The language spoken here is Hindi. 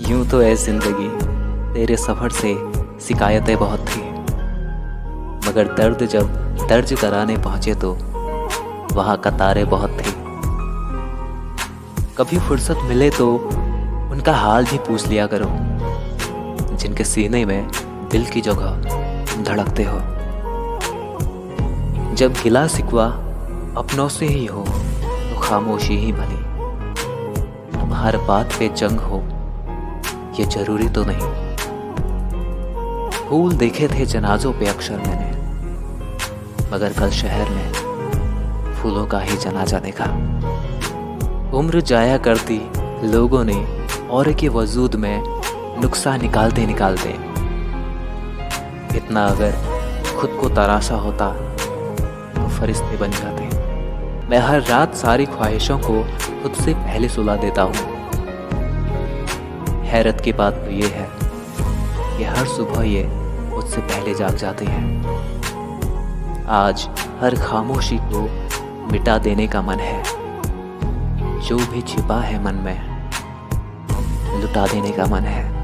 यूं तो ऐ जिंदगी तेरे सफ़र से शिकायतें बहुत थी, मगर दर्द जब दर्ज कराने पहुंचे तो वहाँ कतारें बहुत थी। कभी फुर्सत मिले तो उनका हाल भी पूछ लिया करो, जिनके सीने में दिल की जगह धड़कते हो। जब गिला सिकवा अपनों से ही हो तो खामोशी ही भली। हर बात पे जंग हो ये जरूरी तो नहीं। फूल देखे थे जनाजों पे अक्सर मैंने, मगर कल शहर में फूलों का ही जनाजा देखा। उम्र जाया करती लोगों ने और के वजूद में नुक्सा निकालते निकालते। इतना अगर खुद को तराशा होता तो फरिश्ते बन जाते। मैं हर रात सारी ख्वाहिशों को खुद से पहले सुला देता हूँ। हैरत की बात तो ये है कि हर सुबह ये मुझसे पहले जाग जाते हैं। आज हर खामोशी को मिटा देने का मन है, जो भी छिपा है मन में लुटा देने का मन है।